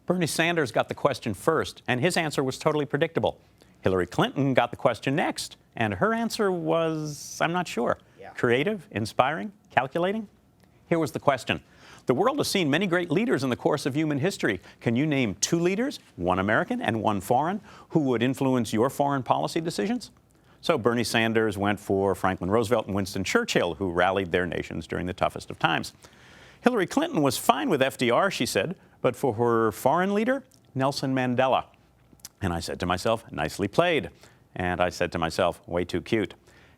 Bernie Sanders got the question first, and his answer was totally predictable. Hillary Clinton got the question next, and her answer was, I'm not sure. Creative, inspiring, calculating? Here was the question. The world has seen many great leaders in the course of human history. Can you name two leaders, one American and one foreign, who would influence your foreign policy decisions? So Bernie Sanders went for Franklin Roosevelt and Winston Churchill, who rallied their nations during the toughest of times. Hillary Clinton was fine with FDR, she said, but for her foreign leader, Nelson Mandela. And I said to myself, nicely played. And I said to myself, way too cute.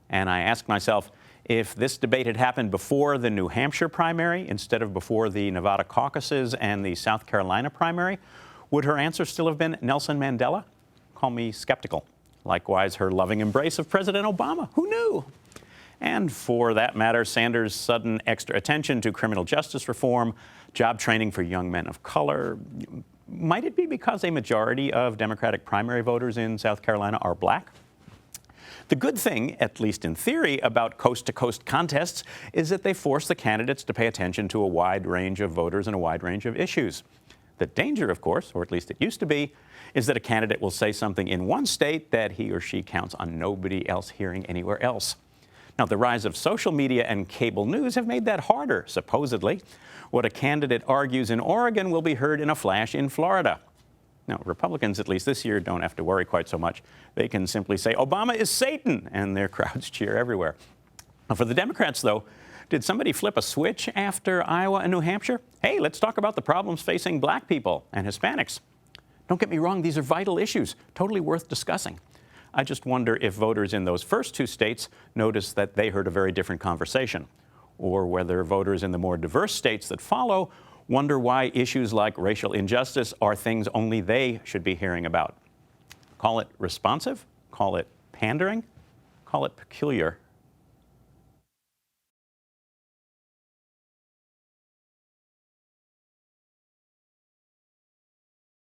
And I asked myself, if this debate had happened before the New Hampshire primary instead of before the Nevada caucuses and the South Carolina primary, would her answer still have been Nelson Mandela? Call me skeptical. Likewise, her loving embrace of President Obama. Who knew? And for that matter, Sanders' sudden extra attention to criminal justice reform, job training for young men of color. Might it be because a majority of Democratic primary voters in South Carolina are black? The good thing, at least in theory, about coast-to-coast contests is that they force the candidates to pay attention to a wide range of voters and a wide range of issues. The danger, of course, or at least it used to be, is that a candidate will say something in one state that he or she counts on nobody else hearing anywhere else. Now, the rise of social media and cable news have made that harder, supposedly. What a candidate argues in Oregon will be heard in a flash in Florida. Now, Republicans, at least this year, don't have to worry quite so much. They can simply say, Obama is Satan, and their crowds cheer everywhere. Now, for the Democrats, though, did somebody flip a switch after Iowa and New Hampshire? Hey, let's talk about the problems facing black people and Hispanics. Don't get me wrong, these are vital issues, totally worth discussing. I just wonder if voters in those first two states noticed that they heard a very different conversation, or whether voters in the more diverse states that follow wonder why issues like racial injustice are things only they should be hearing about. Call it responsive, call it pandering, call it peculiar.